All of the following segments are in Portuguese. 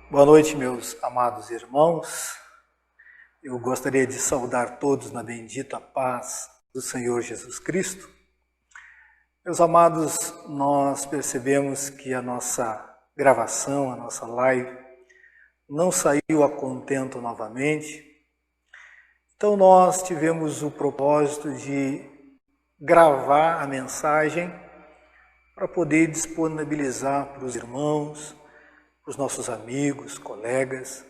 Boa noite, meus amados irmãos. Eu gostaria de saudar todos na bendita paz do Senhor Jesus Cristo. Meus amados, nós percebemos que a nossa gravação, a nossa live, não saiu a contento novamente. Então nós tivemos o propósito de gravar a mensagem para poder disponibilizar para os irmãos, para os nossos amigos, colegas,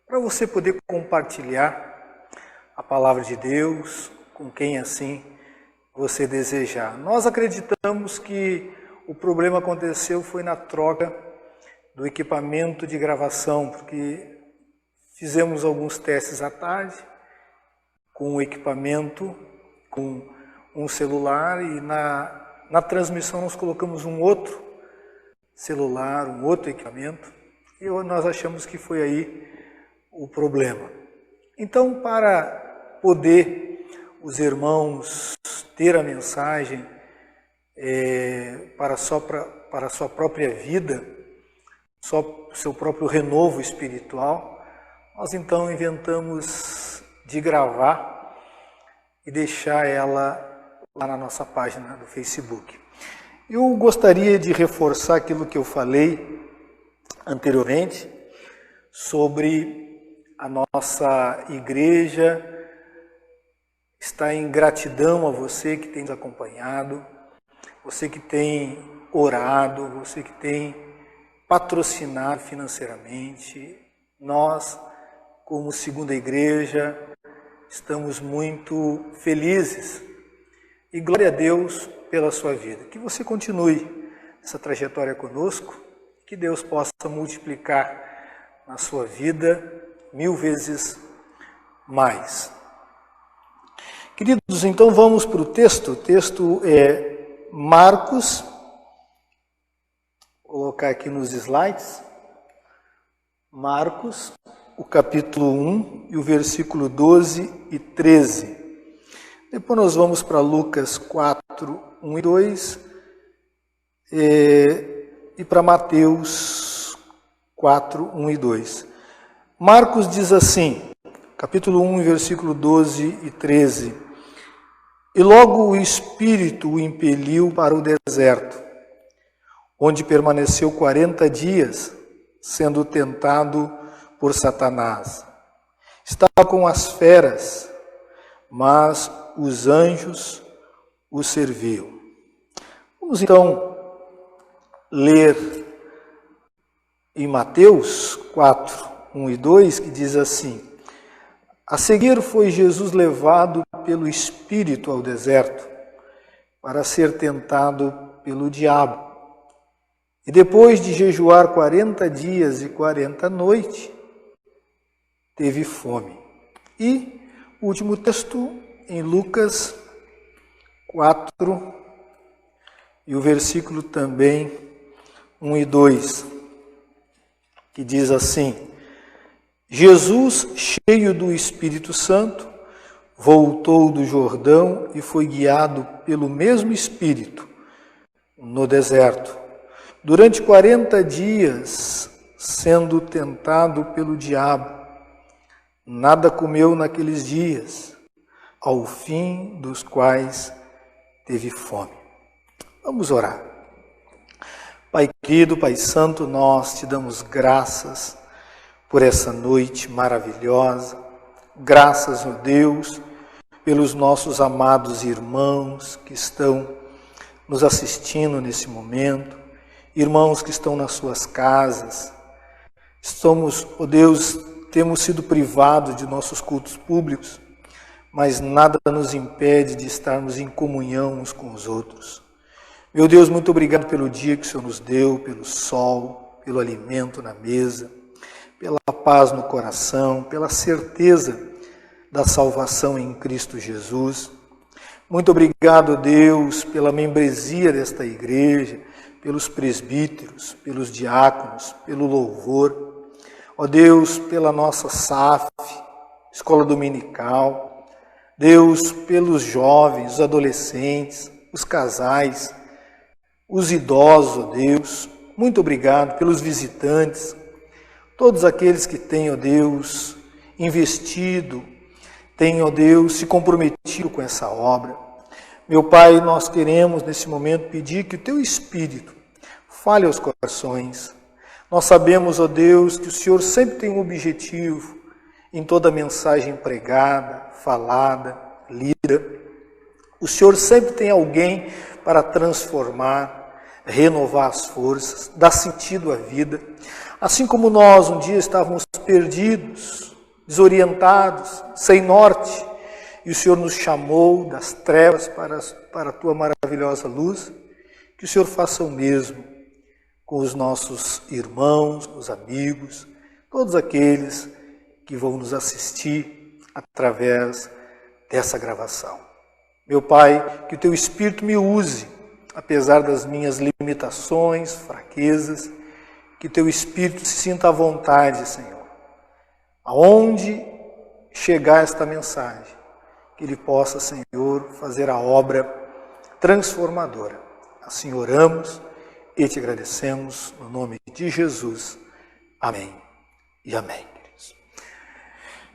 para você poder compartilhar a palavra de Deus com quem assim você desejar. Nós acreditamos que o problema aconteceu foi na troca do equipamento de gravação, porque fizemos alguns testes à tarde com o equipamento, com um celular, e na transmissão nós colocamos um outro celular, um outro equipamento, e nós achamos que foi aí o problema. Então, para poder os irmãos ter a mensagem para a sua própria vida, só o seu próprio renovo espiritual, nós então inventamos de gravar e deixar ela lá na nossa página do Facebook. Eu gostaria de reforçar aquilo que eu falei anteriormente sobre a nossa igreja estar em gratidão a você que tem nos acompanhado, você que tem orado, você que tem patrocinado financeiramente. Nós, como segunda igreja, estamos muito felizes e glória a Deus pela sua vida. Que você continue essa trajetória conosco, que Deus possa multiplicar na sua vida 1000 vezes mais. Queridos, então vamos para o texto. O texto é Marcos, vou colocar aqui nos slides, Marcos, o capítulo 1 e o versículo 12 e 13. Depois nós vamos para Lucas 4, 1 e 2 e para Mateus 4, 1 e 2. Marcos diz assim, capítulo 1, versículo 12 e 13. E logo o Espírito o impeliu para o deserto, onde permaneceu 40 dias, sendo tentado por Satanás. Estava com as feras, mas os anjos o serviam. Vamos então ler em Mateus 4, 1 e 2, que diz assim: A seguir foi Jesus levado pelo Espírito ao deserto, para ser tentado pelo diabo. E depois de jejuar 40 dias e 40 noites, teve fome. E o último texto em Lucas 4, e o versículo também 1 e 2, que diz assim: Jesus, cheio do Espírito Santo, voltou do Jordão e foi guiado pelo mesmo Espírito no deserto, durante 40 dias, sendo tentado pelo diabo. Nada comeu naqueles dias, ao fim dos quais teve fome. Vamos orar. Pai querido, Pai santo, nós te damos graças por essa noite maravilhosa. Graças, ó Deus, pelos nossos amados irmãos que estão nos assistindo nesse momento, irmãos que estão nas suas casas. Estamos, ó Deus, temos sido privados de nossos cultos públicos, mas nada nos impede de estarmos em comunhão uns com os outros. Meu Deus, muito obrigado pelo dia que o Senhor nos deu, pelo sol, pelo alimento na mesa, pela paz no coração, pela certeza da salvação em Cristo Jesus. Muito obrigado, Deus, pela membresia desta igreja, pelos presbíteros, pelos diáconos, pelo louvor. Ó Deus, pela nossa SAF, Escola Dominical. Deus, pelos jovens, os adolescentes, os casais, os idosos, ó Deus. Muito obrigado pelos visitantes. Todos aqueles que têm, ó Deus, investido, têm, ó Deus, se comprometido com essa obra. Meu Pai, nós queremos nesse momento pedir que o Teu Espírito fale aos corações. Nós sabemos, ó Deus, que o Senhor sempre tem um objetivo em toda mensagem pregada, falada, lida. O Senhor sempre tem alguém para transformar, renovar as forças, dar sentido à vida. Assim como nós um dia estávamos perdidos, desorientados, sem norte, e o Senhor nos chamou das trevas para a Tua maravilhosa luz, que o Senhor faça o mesmo com os nossos irmãos, os amigos, todos aqueles que vão nos assistir através dessa gravação. Meu Pai, que o Teu Espírito me use, apesar das minhas limitações, fraquezas, que Teu Espírito se sinta à vontade, Senhor. Aonde chegar esta mensagem, que Ele possa, Senhor, fazer a obra transformadora. Assim oramos e Te agradecemos no nome de Jesus. Amém e amém.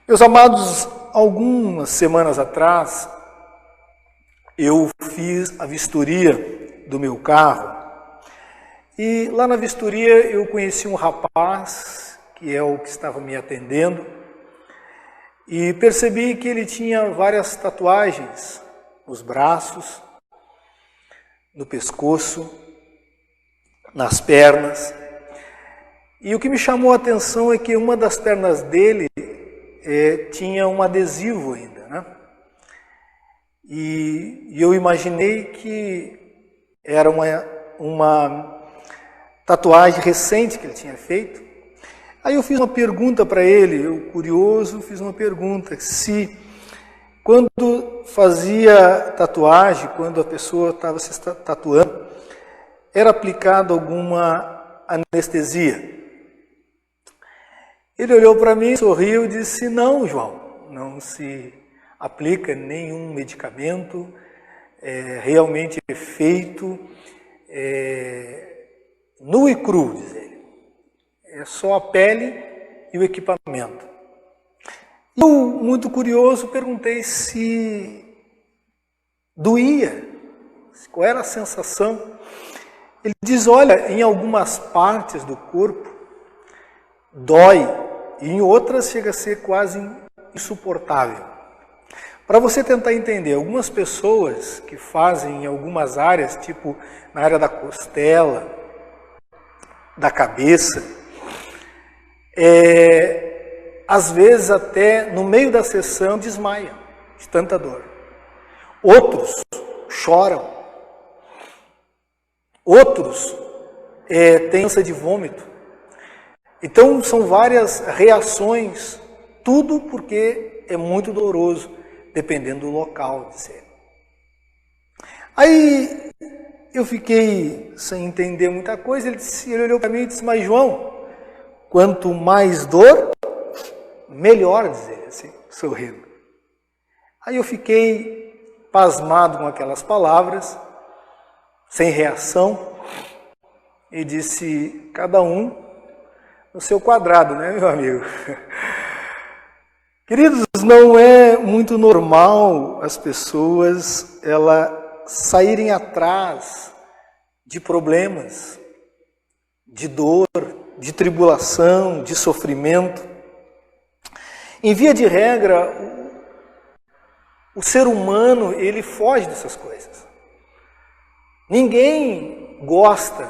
Meus amados, algumas semanas atrás, eu fiz a vistoria do meu carro e lá na vistoria eu conheci um rapaz, que é o que estava me atendendo, e percebi que ele tinha várias tatuagens nos braços, no pescoço, nas pernas. E o que me chamou a atenção é que uma das pernas dele tinha um adesivo ainda, né? E eu imaginei que era uma tatuagem recente que ele tinha feito. Aí eu fiz uma pergunta para ele, eu curioso, fiz uma pergunta, se quando fazia tatuagem, quando a pessoa estava se tatuando, era aplicada alguma anestesia. Ele olhou para mim, sorriu e disse, não, João, não se aplica nenhum medicamento, realmente é feito nu e cru, diz ele. É só a pele e o equipamento. Eu, muito curioso, perguntei se doía, qual era a sensação. Ele diz, olha, em algumas partes do corpo dói, e em outras chega a ser quase insuportável. Para você tentar entender, algumas pessoas que fazem em algumas áreas, tipo na área da costela, da cabeça, às vezes até no meio da sessão desmaiam de tanta dor. Outros choram. Outros têm ânsia de vômito. Então são várias reações, tudo porque é muito doloroso, dependendo do local, diz ele. Aí eu fiquei sem entender muita coisa, ele olhou para mim e disse, mas João, quanto mais dor, melhor, diz ele, assim, sorrindo. Aí eu fiquei pasmado com aquelas palavras, sem reação, e disse, cada um no seu quadrado, né, meu amigo? Queridos, não é muito normal as pessoas saírem atrás de problemas, de dor, de tribulação, de sofrimento. Em via de regra, o ser humano, ele foge dessas coisas. Ninguém gosta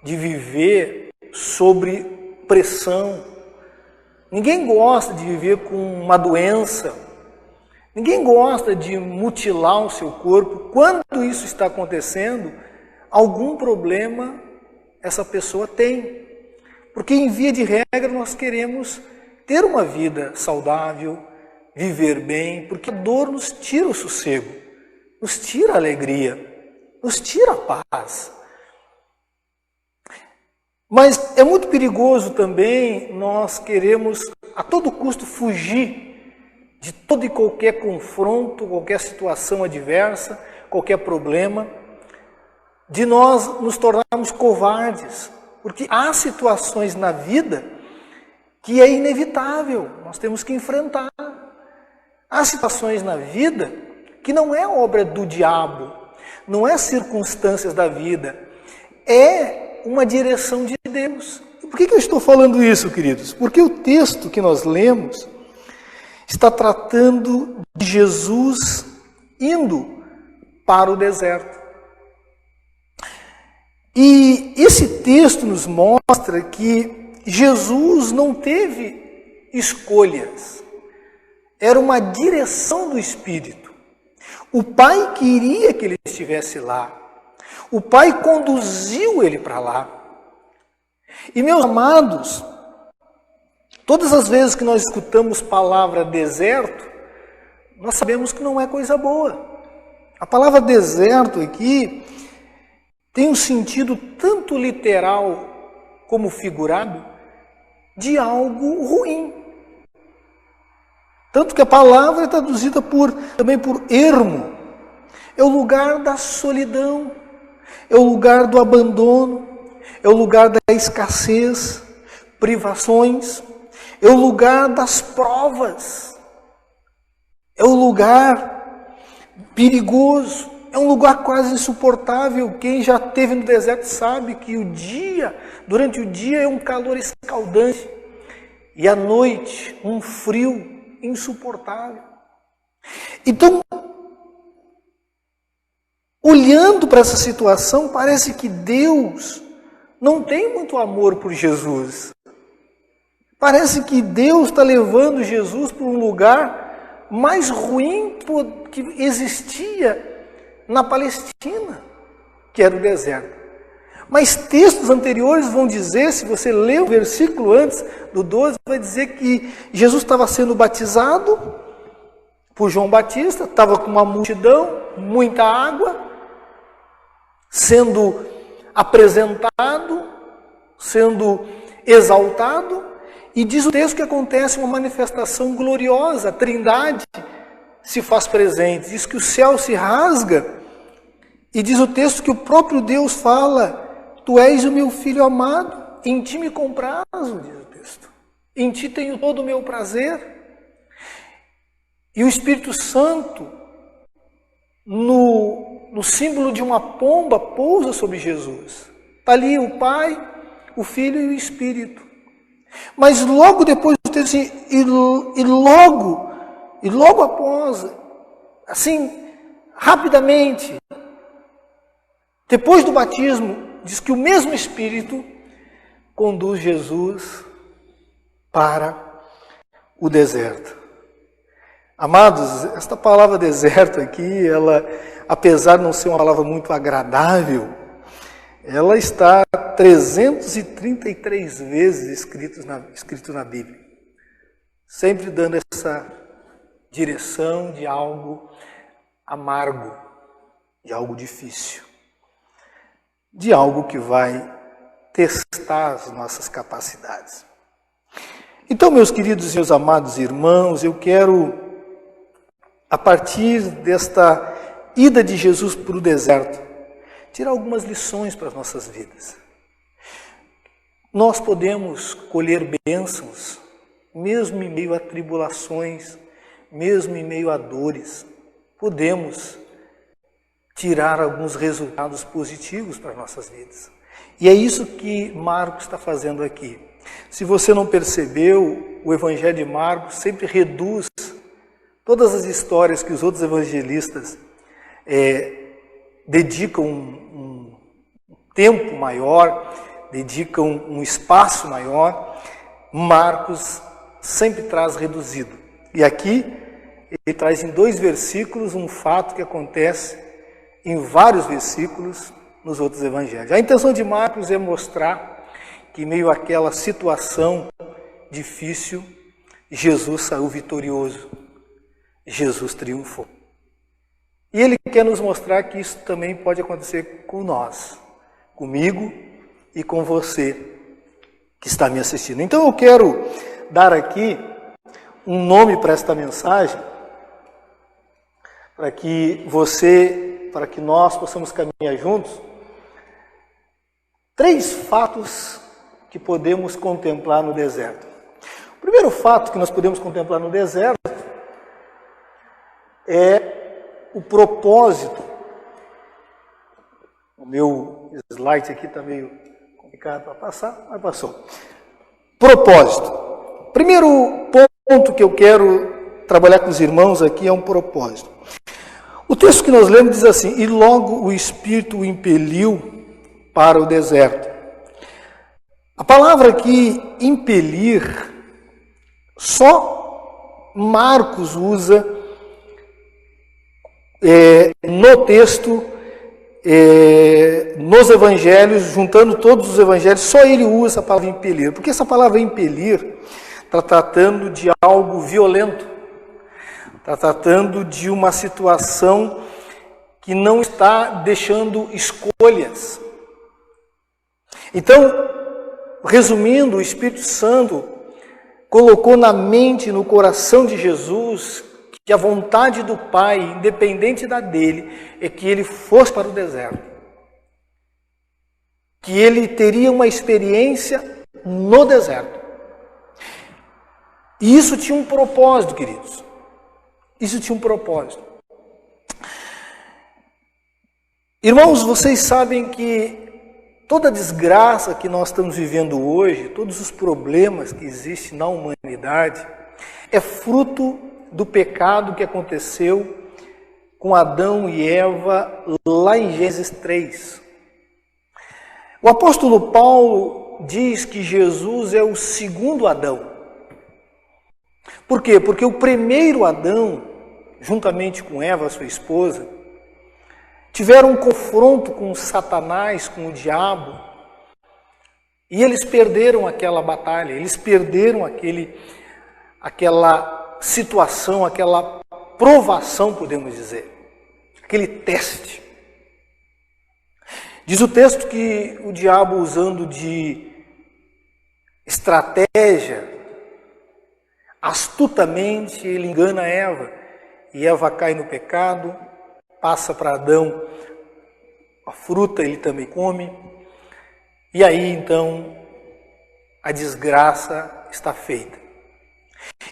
de viver sob pressão. Ninguém gosta de viver com uma doença. Ninguém gosta de mutilar o seu corpo. Quando isso está acontecendo, algum problema essa pessoa tem. Porque em via de regra nós queremos ter uma vida saudável, viver bem, porque a dor nos tira o sossego, nos tira a alegria, nos tira a paz. Mas é muito perigoso também nós queremos a todo custo fugir de todo e qualquer confronto, qualquer situação adversa, qualquer problema, de nós nos tornarmos covardes, porque há situações na vida que é inevitável, nós temos que enfrentar. Há situações na vida que não é obra do diabo, não é circunstâncias da vida, é uma direção de Deus. E por que eu estou falando isso, queridos? Porque o texto que nós lemos está tratando de Jesus indo para o deserto. E esse texto nos mostra que Jesus não teve escolhas. Era uma direção do Espírito. O Pai queria que ele estivesse lá. O Pai conduziu ele para lá. E, meus amados, todas as vezes que nós escutamos palavra deserto, nós sabemos que não é coisa boa. A palavra deserto aqui tem um sentido tanto literal como figurado de algo ruim. Tanto que a palavra é traduzida também por ermo. É o lugar da solidão, é o lugar do abandono, é o lugar da escassez, privações, é o lugar das provas, é o lugar perigoso, é um lugar quase insuportável. Quem já esteve no deserto sabe que durante o dia é um calor escaldante e à noite um frio insuportável. Então, olhando para essa situação, parece que Deus não tem muito amor por Jesus. Parece que Deus está levando Jesus para um lugar mais ruim que existia na Palestina, que era o deserto. Mas textos anteriores vão dizer, se você ler o versículo antes do 12, vai dizer que Jesus estava sendo batizado por João Batista, estava com uma multidão, muita água, sendo apresentado, sendo exaltado, e diz o texto que acontece uma manifestação gloriosa, a Trindade se faz presente, diz que o céu se rasga, e diz o texto que o próprio Deus fala: Tu és o meu filho amado, em ti me comprazo, diz o texto. Em ti tenho todo o meu prazer. E o Espírito Santo, no símbolo de uma pomba, pousa sobre Jesus. Está ali o Pai, o Filho e o Espírito. Mas logo depois do texto, assim, e logo após, assim, rapidamente, depois do batismo, diz que o mesmo Espírito conduz Jesus para o deserto. Amados, esta palavra deserto aqui, ela, apesar de não ser uma palavra muito agradável, ela está 333 vezes escrito na Bíblia. Sempre dando essa direção de algo amargo, de algo difícil, de algo que vai testar as nossas capacidades. Então, meus queridos e meus amados irmãos, eu quero, a partir desta ida de Jesus para o deserto, tirar algumas lições para as nossas vidas. Nós podemos colher bênçãos, mesmo em meio a tribulações, mesmo em meio a dores. Podemos tirar alguns resultados positivos para as nossas vidas. E é isso que Marcos está fazendo aqui. Se você não percebeu, o Evangelho de Marcos sempre reduz todas as histórias que os outros evangelistas dedicam um tempo maior, dedicam um espaço maior. Marcos sempre traz reduzido. E aqui ele traz em 2 versículos um fato que acontece em vários versículos nos outros evangelhos. A intenção de Marcos é mostrar que, em meio àquela situação difícil, Jesus saiu vitorioso, Jesus triunfou. E ele quer nos mostrar que isso também pode acontecer com nós, comigo e com você que está me assistindo. Então eu quero dar aqui um nome para esta mensagem, para que nós possamos caminhar juntos. 3 fatos que podemos contemplar no deserto. O primeiro fato que nós podemos contemplar no deserto é o propósito. O meu slide aqui está meio complicado para passar, mas passou. Propósito. Primeiro ponto que eu quero trabalhar com os irmãos aqui é um propósito. O texto que nós lemos diz assim: e logo o Espírito o impeliu para o deserto. A palavra aqui, impelir, só Marcos usa no texto, nos evangelhos, juntando todos os evangelhos, só ele usa a palavra impelir. Porque essa palavra impelir está tratando de algo violento, está tratando de uma situação que não está deixando escolhas. Então, resumindo, o Espírito Santo colocou na mente, no coração de Jesus, que a vontade do Pai, independente da dele, é que ele fosse para o deserto. Que ele teria uma experiência no deserto. E isso tinha um propósito, queridos. Isso tinha um propósito. Irmãos, vocês sabem que toda a desgraça que nós estamos vivendo hoje, todos os problemas que existem na humanidade, é fruto do pecado que aconteceu com Adão e Eva lá em Gênesis 3. O apóstolo Paulo diz que Jesus é o segundo Adão. Por quê? Porque o primeiro Adão, juntamente com Eva, sua esposa, tiveram um confronto com Satanás, com o diabo, e eles perderam aquela batalha, eles perderam aquela situação, aquela provação, podemos dizer, aquele teste. Diz o texto que o diabo, usando de estratégia, astutamente, ele engana Eva, e Eva cai no pecado, passa para Adão a fruta, ele também come, e aí então a desgraça está feita.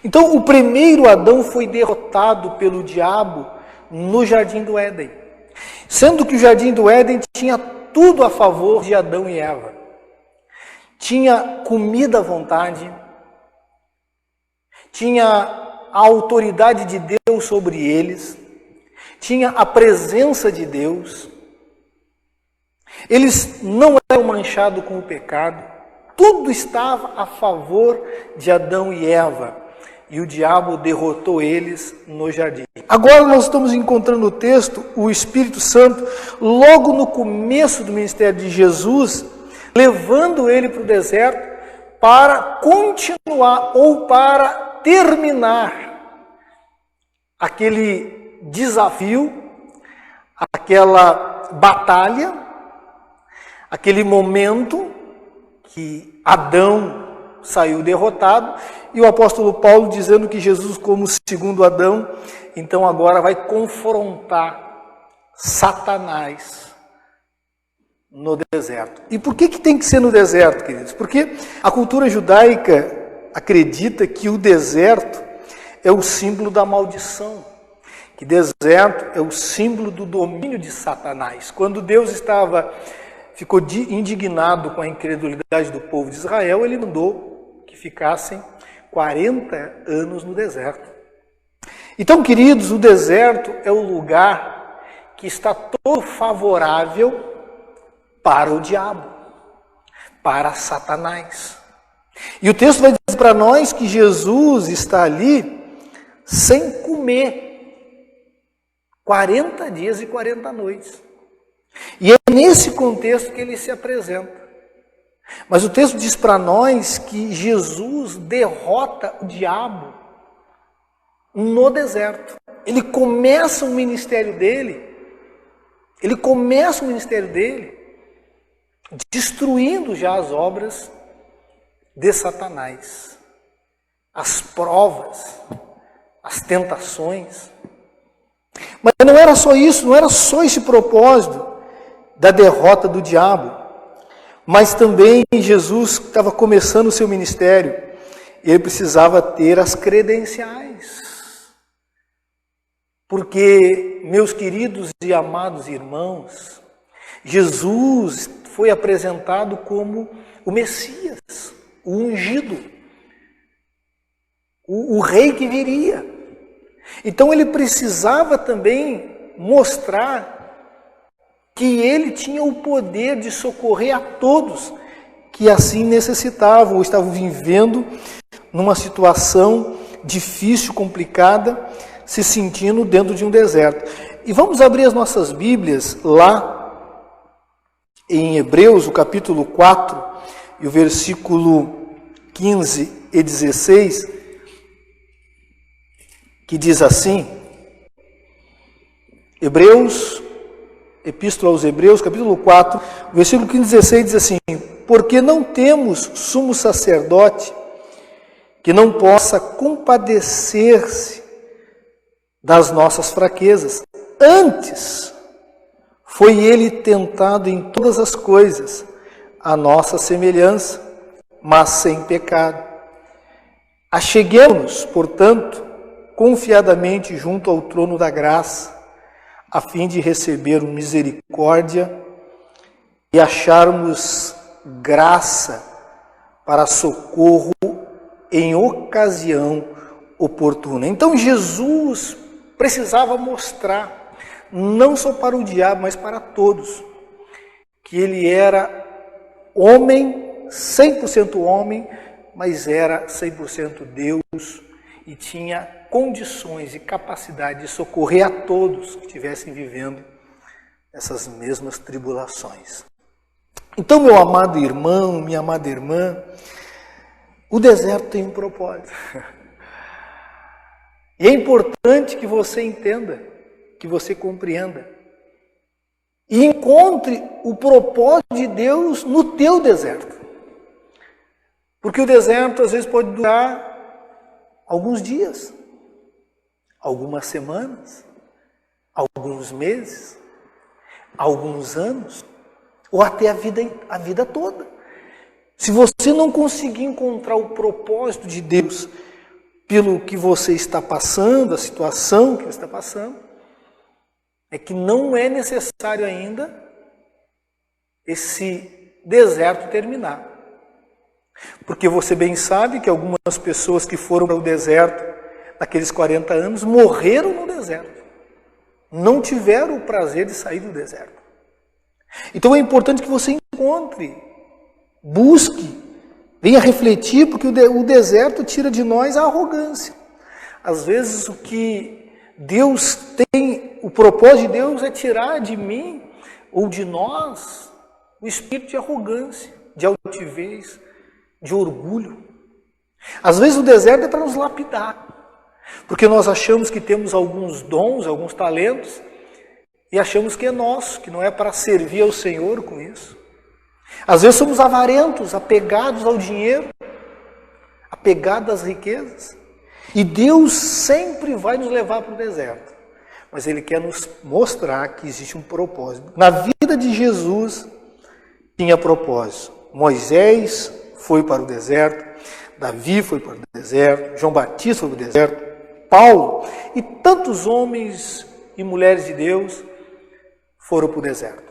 Então o primeiro Adão foi derrotado pelo diabo no Jardim do Éden, sendo que o Jardim do Éden tinha tudo a favor de Adão e Eva. Tinha comida à vontade, tinha a autoridade de Deus sobre eles, tinha a presença de Deus, eles não eram manchados com o pecado, tudo estava a favor de Adão e Eva, e o diabo derrotou eles no jardim. Agora nós estamos encontrando no texto o Espírito Santo, logo no começo do ministério de Jesus, levando ele para o deserto para continuar ou para terminar aquele desafio, aquela batalha, aquele momento que Adão saiu derrotado, e o apóstolo Paulo dizendo que Jesus, como segundo Adão, então agora vai confrontar Satanás no deserto. E por que tem que ser no deserto, queridos? Porque a cultura judaica acredita que o deserto é o símbolo da maldição, que deserto é o símbolo do domínio de Satanás. Quando Deus ficou indignado com a incredulidade do povo de Israel, ele mandou que ficassem 40 anos no deserto. Então, queridos, o deserto é o lugar que está todo favorável para o diabo, para Satanás. E o texto vai dizer para nós que Jesus está ali sem comer 40 dias e 40 noites. E é nesse contexto que ele se apresenta. Mas o texto diz para nós que Jesus derrota o diabo no deserto. Ele começa o ministério dele, destruindo já as obras de Satanás, as provas, as tentações. Mas não era só isso, não era só esse propósito da derrota do diabo, mas também Jesus estava começando o seu ministério, ele precisava ter as credenciais. Porque, meus queridos e amados irmãos, Jesus foi apresentado como o Messias, o ungido, o rei que viria. Então ele precisava também mostrar que ele tinha o poder de socorrer a todos que assim necessitavam ou estavam vivendo numa situação difícil, complicada, se sentindo dentro de um deserto. E vamos abrir as nossas Bíblias lá em Hebreus, o capítulo 4, e o versículo 15 e 16, que diz assim, Epístola aos Hebreus, capítulo 4, versículo 15 e 16 diz assim, porque não temos sumo sacerdote que não possa compadecer-se das nossas fraquezas. Antes, foi ele tentado em todas as coisas, a nossa semelhança, mas sem pecado. Acheguemo-nos, portanto, confiadamente junto ao trono da graça, a fim de receber misericórdia e acharmos graça para socorro em ocasião oportuna. Então Jesus precisava mostrar, não só para o diabo, mas para todos, que ele era homem, 100% homem, mas era 100% Deus e tinha condições e capacidade de socorrer a todos que estivessem vivendo essas mesmas tribulações. Então, meu amado irmão, minha amada irmã, o deserto tem um propósito. E é importante que você entenda, que você compreenda e encontre o propósito de Deus no teu deserto. Porque o deserto às vezes pode durar alguns dias, algumas semanas, alguns meses, alguns anos, ou até a vida toda. Se você não conseguir encontrar o propósito de Deus pelo que você está passando, a situação que você está passando, é que não é necessário ainda esse deserto terminar. Porque você bem sabe que algumas pessoas que foram para o deserto naqueles 40 anos morreram no deserto. Não tiveram o prazer de sair do deserto. Então é importante que você encontre, busque, venha refletir, porque o deserto tira de nós a arrogância. Às vezes o que Deus tem, o propósito de Deus é tirar de mim ou de nós o espírito de arrogância, de altivez, de orgulho. Às vezes o deserto é para nos lapidar, porque nós achamos que temos alguns dons, alguns talentos, e achamos que é nosso, que não é para servir ao Senhor com isso. Às vezes somos avarentos, apegados ao dinheiro, apegados às riquezas. E Deus sempre vai nos levar para o deserto. Mas Ele quer nos mostrar que existe um propósito. Na vida de Jesus tinha propósito. Moisés foi para o deserto, Davi foi para o deserto, João Batista foi para o deserto, Paulo e tantos homens e mulheres de Deus foram para o deserto.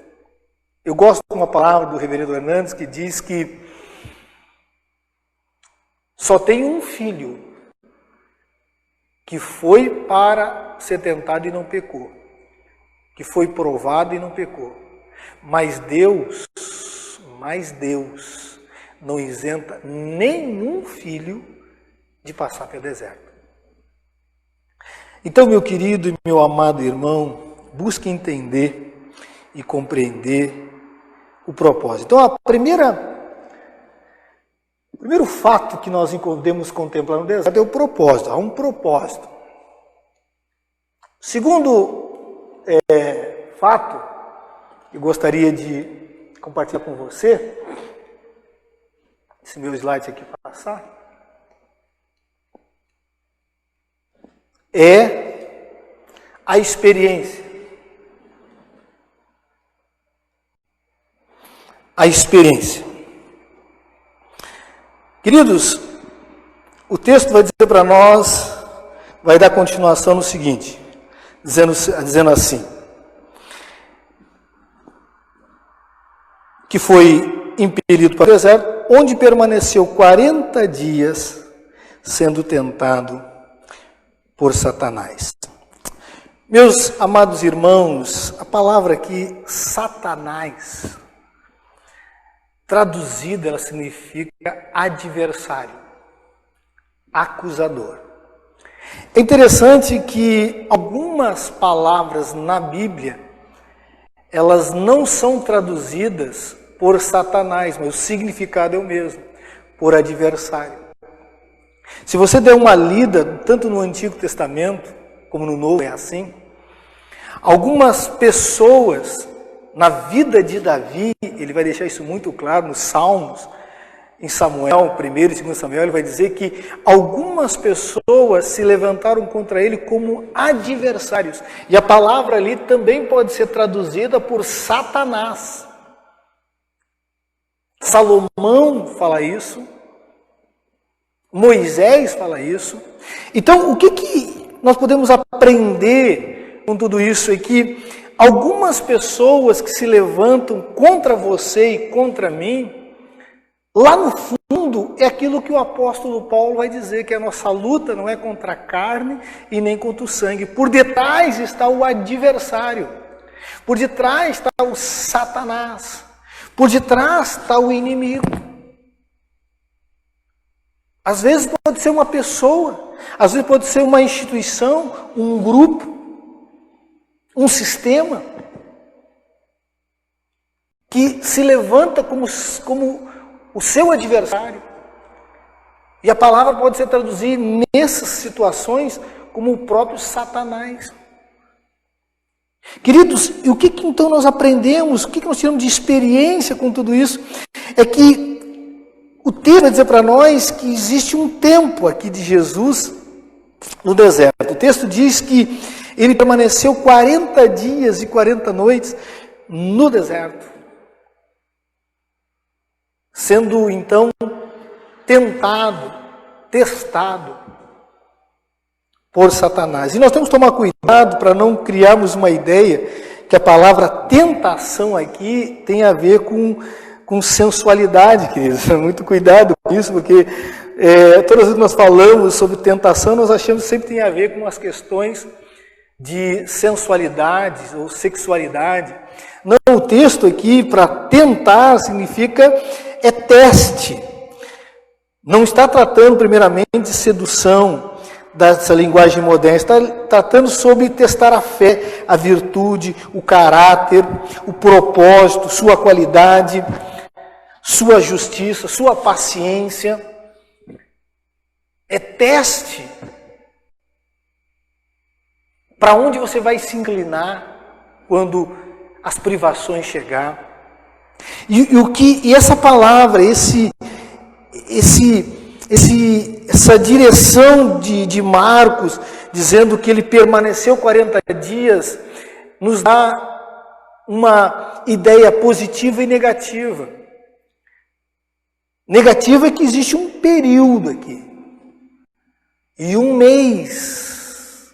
Eu gosto de uma palavra do reverendo Hernandes que diz que só tem um filho que foi para ser tentado e não pecou, que foi provado e não pecou. Mas Deus não isenta nenhum filho de passar pelo deserto. Então, meu querido e meu amado irmão, busque entender e compreender o propósito. Então, o primeiro fato que nós podemos contemplar no deserto é o propósito. Há um propósito. Segundo fato, eu gostaria de compartilhar com você, esse meu slide aqui para passar, é a experiência. A experiência. Queridos, O texto vai dizer para nós, vai dar continuação no seguinte, dizendo assim, que foi impelido para o deserto, onde permaneceu 40 dias sendo tentado por Satanás. Meus amados irmãos, a palavra aqui, Satanás, traduzida, ela significa adversário, acusador. É interessante que algumas palavras na Bíblia, elas não são traduzidas por Satanás, mas o significado é o mesmo, por adversário. Se você der uma lida, tanto no Antigo Testamento, como no Novo, é assim, algumas pessoas, na vida de Davi, ele vai deixar isso muito claro nos Salmos, em Samuel, 1 e 2 Samuel, ele vai dizer que algumas pessoas se levantaram contra ele como adversários. E a palavra ali também pode ser traduzida por Satanás. Salomão fala isso, Moisés fala isso. Então, o que nós podemos aprender com tudo isso é que algumas pessoas que se levantam contra você e contra mim, lá no fundo é aquilo que o apóstolo Paulo vai dizer, que a nossa luta não é contra a carne e nem contra o sangue. Por detrás está o adversário, por detrás está o Satanás, por detrás está o inimigo. Às vezes pode ser uma pessoa, às vezes pode ser uma instituição, um grupo, um sistema que se levanta como o seu adversário. E a palavra pode ser traduzida nessas situações como o próprio Satanás. Queridos, e o que então nós aprendemos, o que nós tiramos de experiência com tudo isso, é que o texto vai dizer para nós que existe um tempo aqui de Jesus no deserto. O texto diz que ele permaneceu 40 dias e 40 noites no deserto, sendo então tentado, testado por Satanás. E nós temos que tomar cuidado para não criarmos uma ideia que a palavra tentação aqui tem a ver com sensualidade, queridos. Muito cuidado com isso, porque todas as vezes que nós falamos sobre tentação, nós achamos que sempre tem a ver com as questões de sensualidade ou sexualidade. Não, o texto aqui, para tentar, significa teste. Não está tratando primeiramente de sedução, dessa linguagem moderna, está tratando sobre testar a fé, a virtude, o caráter, o propósito, sua qualidade, sua justiça, sua paciência. É teste para onde você vai se inclinar quando as privações chegar. E essa palavra, essa direção de Marcos, dizendo que ele permaneceu 40 dias, nos dá uma ideia positiva e negativa. Negativa é que existe um período aqui. E um mês,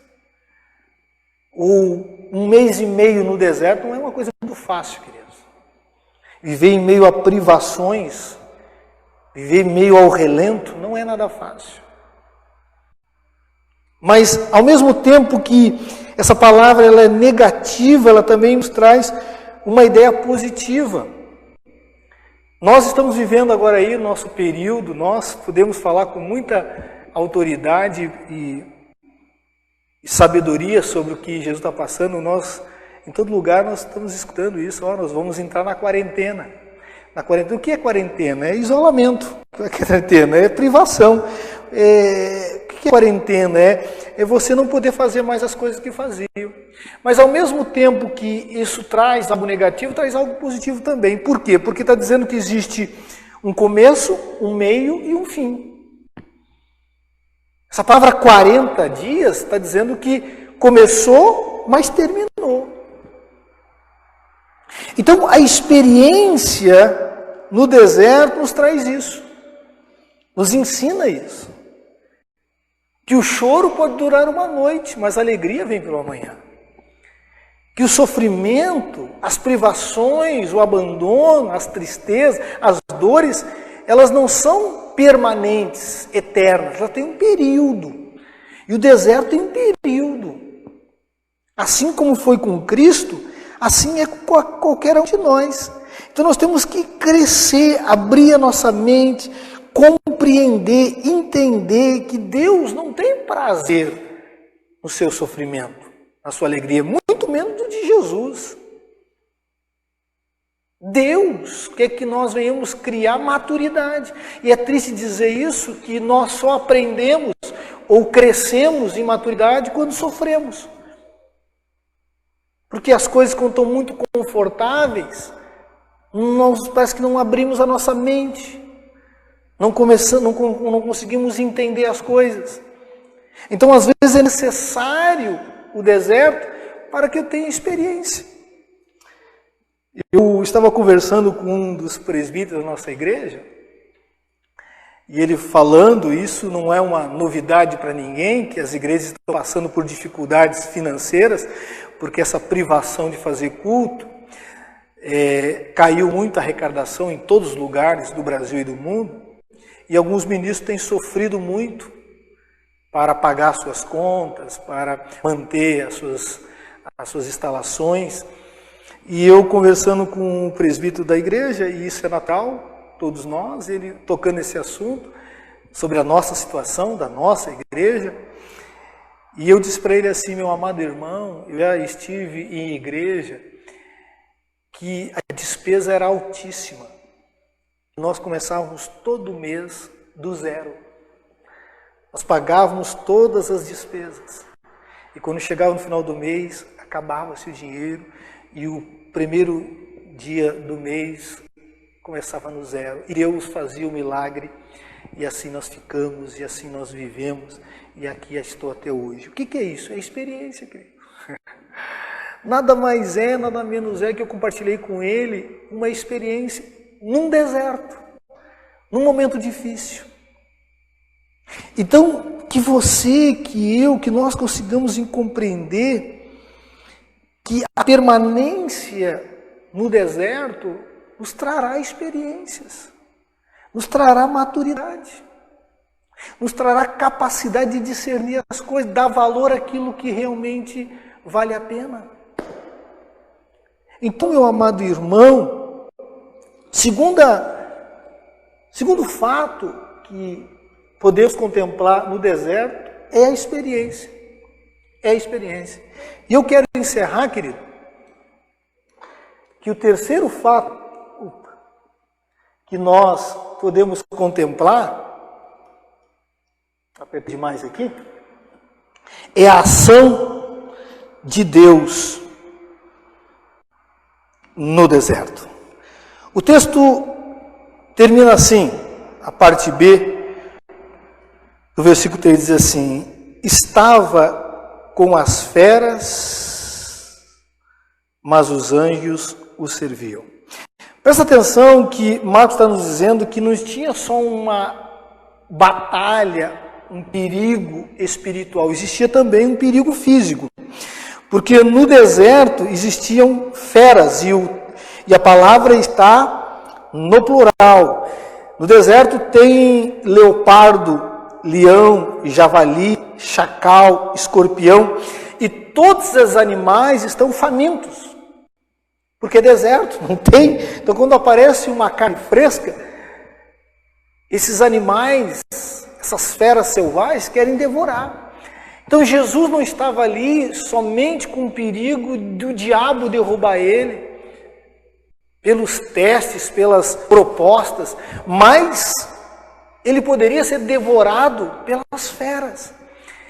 ou um mês e meio no deserto, não é uma coisa muito fácil, queridos. Viver em meio a privações, viver em meio ao relento, não é nada fácil. Mas, ao mesmo tempo que essa palavra ela é negativa, ela também nos traz uma ideia positiva. Nós estamos vivendo agora aí o nosso período, nós podemos falar com muita autoridade e sabedoria sobre o que Jesus está passando. Nós, em todo lugar, nós estamos escutando isso. Nós vamos entrar na quarentena. Na quarentena, o que é quarentena? É isolamento. O que é quarentena? É privação. O que é quarentena? É você não poder fazer mais as coisas que faziam. Mas ao mesmo tempo que isso traz algo negativo, traz algo positivo também. Por quê? Porque está dizendo que existe um começo, um meio e um fim. Essa palavra 40 dias está dizendo que começou, mas terminou. Então, a experiência no deserto nos traz isso, nos ensina isso. Que o choro pode durar uma noite, mas a alegria vem pela manhã. Que o sofrimento, as privações, o abandono, as tristezas, as dores, elas não são permanentes, eternas, elas têm um período. E o deserto tem um período. Assim como foi com Cristo, assim é com qualquer um de nós. Então nós temos que crescer, abrir a nossa mente, compreender, entender que Deus não tem prazer no seu sofrimento, na sua alegria, muito menos do de Jesus. Deus quer que nós venhamos criar maturidade. E é triste dizer isso, que nós só aprendemos ou crescemos em maturidade quando sofremos. Porque as coisas, quando estão muito confortáveis, nós parece que não abrimos a nossa mente. Não conseguimos entender as coisas. Então, às vezes, é necessário o deserto para que eu tenha experiência. Eu estava conversando com um dos presbíteros da nossa igreja, e ele falando, isso não é uma novidade para ninguém, que as igrejas estão passando por dificuldades financeiras, porque essa privação de fazer culto, caiu muito a arrecadação em todos os lugares do Brasil e do mundo, e alguns ministros têm sofrido muito para pagar suas contas, para manter as suas instalações. E eu conversando com o presbítero da igreja, e isso é Natal, todos nós, ele tocando esse assunto, sobre a nossa situação, da nossa igreja, e eu disse para ele assim: meu amado irmão, eu já estive em igreja que a despesa era altíssima. Nós começávamos todo mês do zero. Nós pagávamos todas as despesas. E quando chegava no final do mês, acabava-se o dinheiro e o primeiro dia do mês começava no zero. E Deus fazia o milagre e assim nós ficamos e assim nós vivemos e aqui estou até hoje. O que é isso? É experiência, querido. Nada mais é, nada menos é que eu compartilhei com ele uma experiência num deserto, num momento difícil. Então, que você, que eu, que nós consigamos compreender que a permanência no deserto nos trará experiências, nos trará maturidade, nos trará capacidade de discernir as coisas, dar valor àquilo que realmente vale a pena. Então, meu amado irmão, segundo fato que podemos contemplar no deserto é a experiência. É a experiência. E eu quero encerrar, querido, que o terceiro fato que nós podemos contemplar, aperto demais aqui, é a ação de Deus no deserto. O texto termina assim, a parte B do versículo 3 diz assim: estava com as feras, mas os anjos o serviam. Presta atenção que Marcos está nos dizendo que não tinha só uma batalha, um perigo espiritual, existia também um perigo físico. Porque no deserto existiam feras, e a palavra está no plural. No deserto tem leopardo, leão, javali, chacal, escorpião, e todos os animais estão famintos. Porque é deserto, não tem. Então quando aparece uma carne fresca, esses animais, essas feras selvagens querem devorar. Então Jesus não estava ali somente com o perigo do diabo derrubar ele, pelos testes, pelas propostas, mas ele poderia ser devorado pelas feras.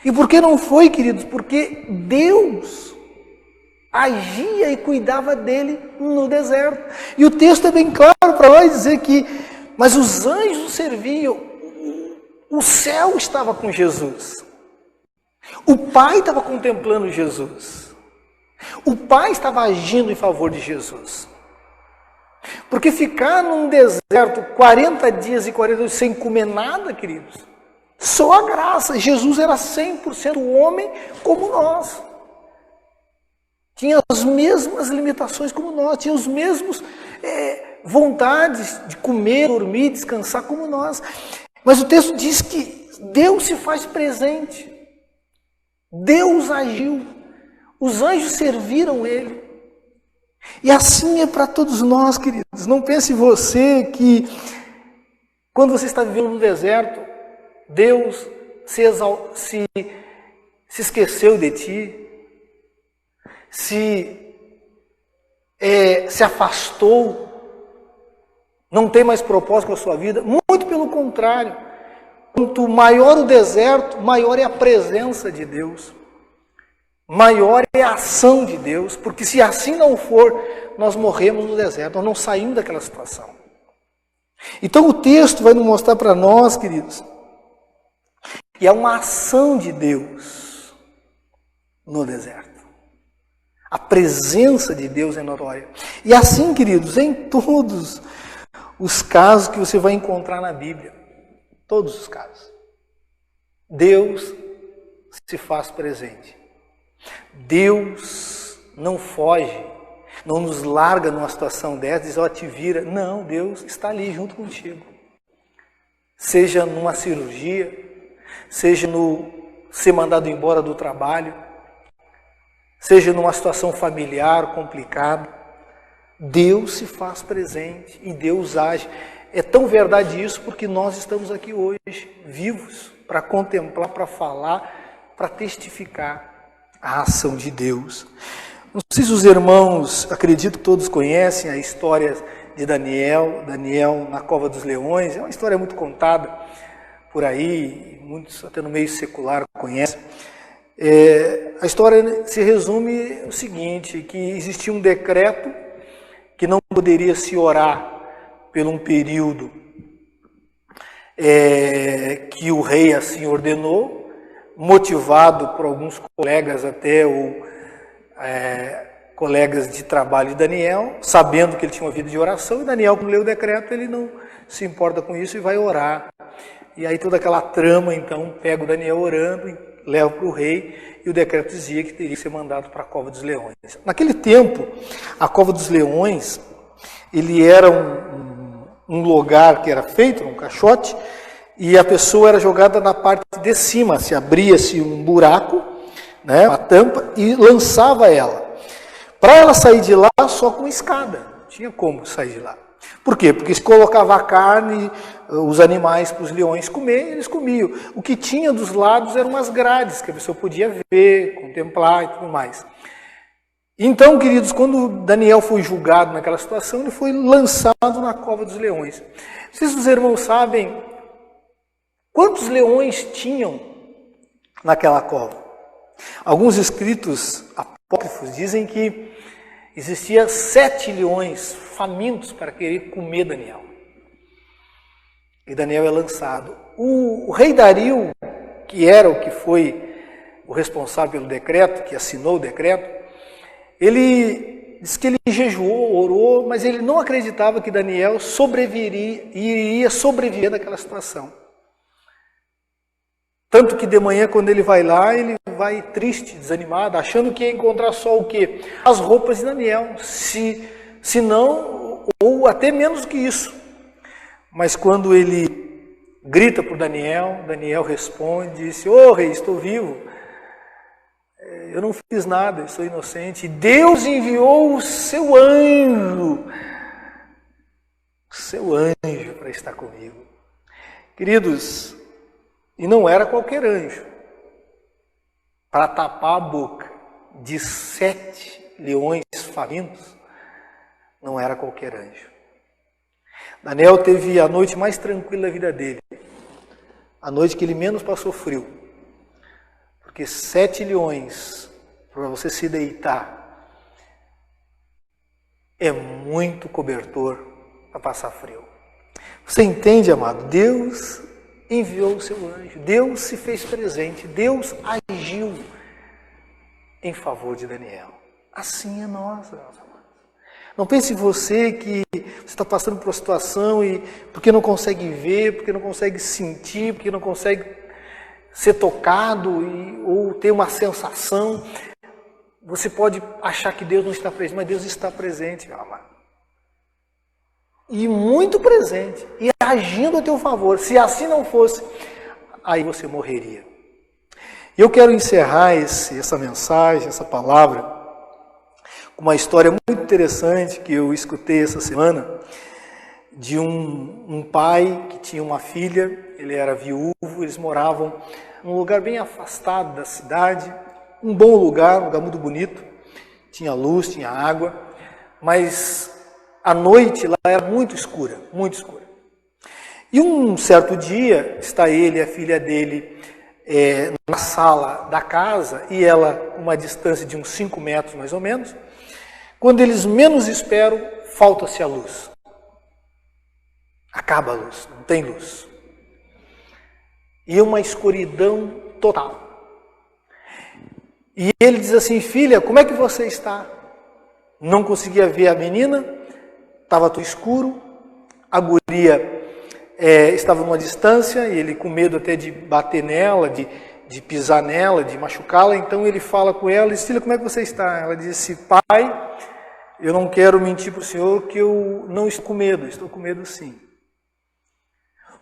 E por que não foi, queridos? Porque Deus agia e cuidava dele no deserto. E o texto é bem claro para nós dizer que, mas os anjos o serviam, o céu estava com Jesus. O Pai estava contemplando Jesus. O Pai estava agindo em favor de Jesus. Porque ficar num deserto 40 dias e 40 dias sem comer nada, queridos, Só a graça. Jesus era 100% homem como nós. Tinha as mesmas limitações como nós, tinha os mesmos vontades de comer, dormir, descansar como nós. Mas o texto diz que Deus se faz presente. Deus agiu. Os anjos serviram Ele. E assim é para todos nós, queridos. Não pense você que quando você está vivendo no deserto, Deus se esqueceu de ti, se afastou, não tem mais propósito com a sua vida. Muito pelo contrário. Quanto maior o deserto, maior é a presença de Deus. Maior é a ação de Deus, porque se assim não for, nós morremos no deserto, nós não saímos daquela situação. Então o texto vai nos mostrar para nós, queridos, que é uma ação de Deus no deserto. A presença de Deus é notória. E assim, queridos, em todos os casos que você vai encontrar na Bíblia, todos os casos, Deus se faz presente. Deus não foge, não nos larga numa situação dessa, diz, ó, te vira. Não, Deus está ali junto contigo. Seja numa cirurgia, seja no ser mandado embora do trabalho, seja numa situação familiar complicada, Deus se faz presente e Deus age. É tão verdade isso porque nós estamos aqui hoje, vivos, para contemplar, para falar, para testificar a ação de Deus. Não sei se os irmãos, acredito que todos conhecem a história de Daniel na cova dos leões. É uma história muito contada por aí, muitos até no meio secular conhecem. A história se resume o seguinte, que existia um decreto que não poderia se orar por um período que o rei assim ordenou, motivado por alguns colegas até, ou colegas de trabalho de Daniel, sabendo que ele tinha uma vida de oração, e Daniel, quando lê o decreto, ele não se importa com isso e vai orar. E aí toda aquela trama, então, pega o Daniel orando e leva para o rei, e o decreto dizia que teria que ser mandado para a Cova dos Leões. Naquele tempo, a Cova dos Leões, ele era um lugar que era feito, um caixote, e a pessoa era jogada na parte de cima, se abria-se um buraco, né, uma tampa, e lançava ela. Para ela sair de lá, só com escada, não tinha como sair de lá. Por quê? Porque se colocava a carne, os animais para os leões comer, eles comiam. O que tinha dos lados eram umas grades, que a pessoa podia ver, contemplar e tudo mais. Então, queridos, quando Daniel foi julgado naquela situação, ele foi lançado na cova dos leões. Não sei se os irmãos sabem quantos leões tinham naquela cova. Alguns escritos apócrifos dizem que existia 7 leões famintos para querer comer Daniel. E Daniel é lançado. O rei Dario, que era o que foi o responsável pelo decreto, que assinou o decreto, ele diz que ele jejuou, orou, mas ele não acreditava que Daniel iria sobreviver daquela situação. Tanto que de manhã, quando ele vai lá, ele vai triste, desanimado, achando que ia encontrar só o quê? As roupas de Daniel, se não, ou até menos que isso. Mas quando ele grita por Daniel, Daniel responde, disse, ô rei, estou vivo, eu não fiz nada, eu sou inocente. E Deus enviou o seu anjo para estar comigo. Queridos, e não era qualquer anjo. Para tapar a boca de 7 leões famintos, não era qualquer anjo. Daniel teve a noite mais tranquila da vida dele. A noite que ele menos passou frio. Porque 7 leões, para você se deitar, é muito cobertor para passar frio. Você entende, amado? Deus enviou o seu anjo, Deus se fez presente, Deus agiu em favor de Daniel. Assim é nós, meus amados. Não pense você que você está passando por uma situação e porque não consegue ver, porque não consegue sentir, porque não consegue ser tocado ou ter uma sensação. Você pode achar que Deus não está presente, mas Deus está presente, meu amado. E muito presente, e agindo a teu favor. Se assim não fosse, aí você morreria. E eu quero encerrar essa mensagem, essa palavra, com uma história muito interessante que eu escutei essa semana, de um pai que tinha uma filha, ele era viúvo, eles moravam num lugar bem afastado da cidade, um bom lugar, um lugar muito bonito, tinha luz, tinha água, mas a noite lá era muito escura, muito escura. E um certo dia, está ele e a filha dele na sala da casa, e ela uma distância de uns 5 metros mais ou menos. Quando eles menos esperam, falta-se a luz. Acaba a luz, não tem luz. E uma escuridão total. E ele diz assim: filha, como é que você está? Não conseguia ver a menina, estava tudo escuro, a guria estava numa distância, e ele com medo até de bater nela, de pisar nela, de machucá-la. Então ele fala com ela e diz: filha, como é que você está? Ela disse: pai, eu não quero mentir para o senhor que eu não estou com medo sim.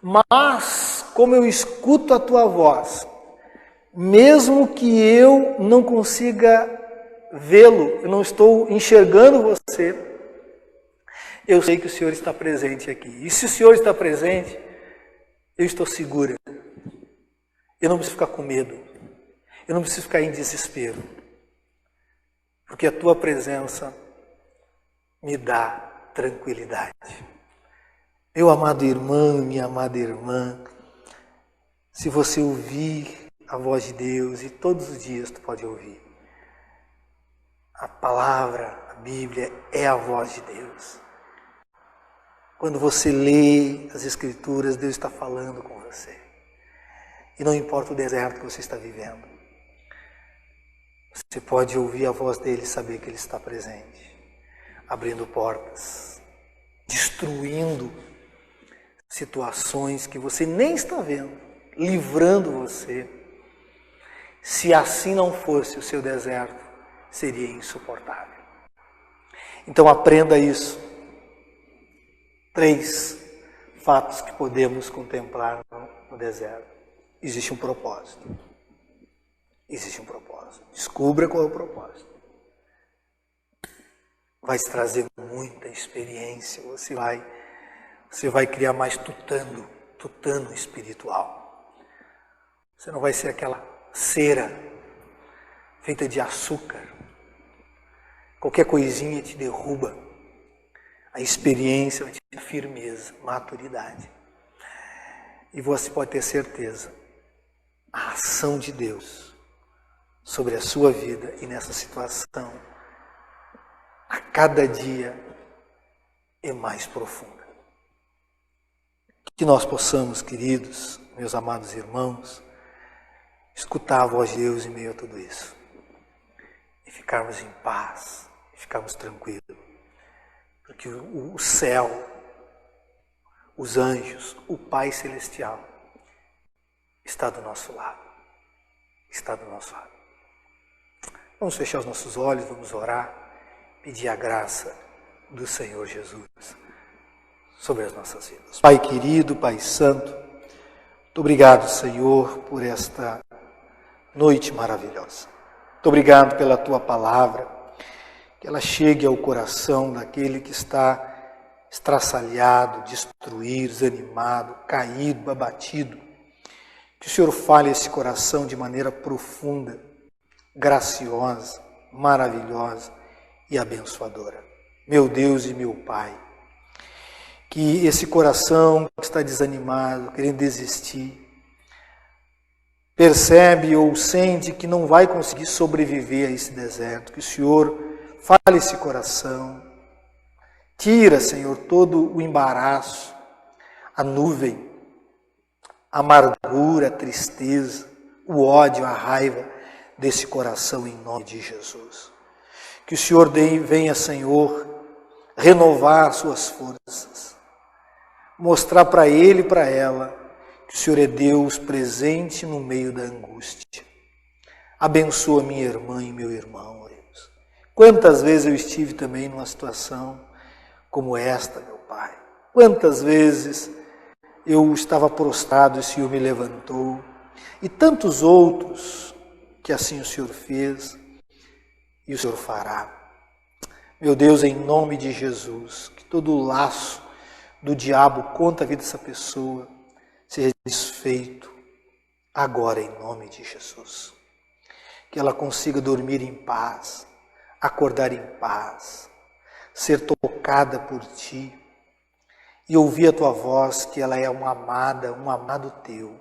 Mas, como eu escuto a tua voz, mesmo que eu não consiga vê-lo, eu não estou enxergando você, eu sei que o Senhor está presente aqui. E se o Senhor está presente, eu estou segura. Eu não preciso ficar com medo. Eu não preciso ficar em desespero. Porque a tua presença me dá tranquilidade. Meu amado irmão, minha amada irmã, se você ouvir a voz de Deus, e todos os dias tu pode ouvir, a palavra, a Bíblia é a voz de Deus. Quando você lê as Escrituras, Deus está falando com você. E não importa o deserto que você está vivendo, você pode ouvir a voz dele e saber que ele está presente, abrindo portas, destruindo situações que você nem está vendo, livrando você. Se assim não fosse, o seu deserto seria insuportável. Então aprenda isso. 3 fatos que podemos contemplar no deserto. Existe um propósito. Existe um propósito. Descubra qual é o propósito. Vai te trazer muita experiência. Você vai criar mais tutano espiritual. Você não vai ser aquela cera feita de açúcar. Qualquer coisinha te derruba. A experiência vai te dar firmeza, maturidade. E você pode ter certeza, a ação de Deus sobre a sua vida e nessa situação, a cada dia é mais profunda. Que nós possamos, queridos, meus amados irmãos, escutar a voz de Deus em meio a tudo isso. E ficarmos em paz, e ficarmos tranquilos. Porque o céu, os anjos, o Pai Celestial está do nosso lado. Está do nosso lado. Vamos fechar os nossos olhos, vamos orar, pedir a graça do Senhor Jesus sobre as nossas vidas. Pai querido, Pai Santo, muito obrigado, Senhor, por esta noite maravilhosa. Muito obrigado pela Tua palavra, que ela chegue ao coração daquele que está estraçalhado, destruído, desanimado, caído, abatido. Que o Senhor fale esse coração de maneira profunda, graciosa, maravilhosa e abençoadora. Meu Deus e meu Pai, que esse coração que está desanimado, querendo desistir, percebe ou sente que não vai conseguir sobreviver a esse deserto, que o Senhor fale esse coração, tira, Senhor, todo o embaraço, a nuvem, a amargura, a tristeza, o ódio, a raiva desse coração em nome de Jesus. Que o Senhor venha, Senhor, renovar suas forças, mostrar para ele e para ela que o Senhor é Deus presente no meio da angústia. Abençoa minha irmã e meu irmão, ó Deus. Quantas vezes eu estive também numa situação como esta, meu Pai. Quantas vezes eu estava prostrado e o Senhor me levantou. E tantos outros que assim o Senhor fez e o Senhor fará. Meu Deus, em nome de Jesus, que todo o laço do diabo contra a vida dessa pessoa seja desfeito agora em nome de Jesus. Que ela consiga dormir em paz, acordar em paz, ser tocada por Ti e ouvir a Tua voz, que ela é uma amada, um amado Teu,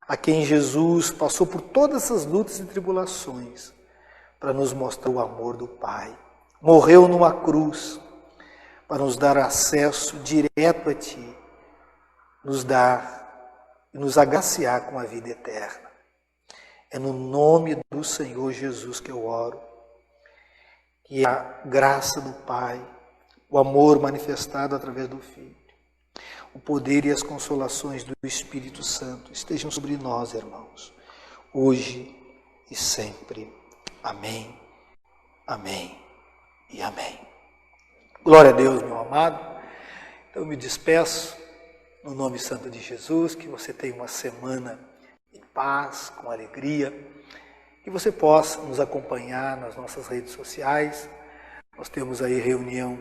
a quem Jesus passou por todas essas lutas e tribulações para nos mostrar o amor do Pai. Morreu numa cruz para nos dar acesso direto a Ti, nos dar e nos agraciar com a vida eterna. É no nome do Senhor Jesus que eu oro, que a graça do Pai, o amor manifestado através do Filho, o poder e as consolações do Espírito Santo estejam sobre nós, irmãos, hoje e sempre. Amém, amém e amém. Glória a Deus, meu amado. Então eu me despeço no nome santo de Jesus, que você tenha uma semana em paz, com alegria, que você possa nos acompanhar nas nossas redes sociais. Nós temos aí reunião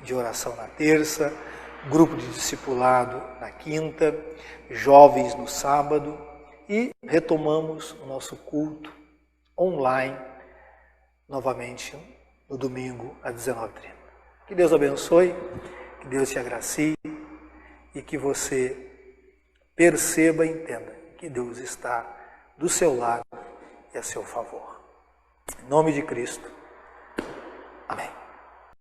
de oração na terça, grupo de discipulado na quinta, jovens no sábado e retomamos o nosso culto online novamente no domingo às 19h30. Que Deus abençoe, que Deus te agracie e que você perceba e entenda que Deus está do seu lado e a seu favor. Em nome de Cristo. Amém.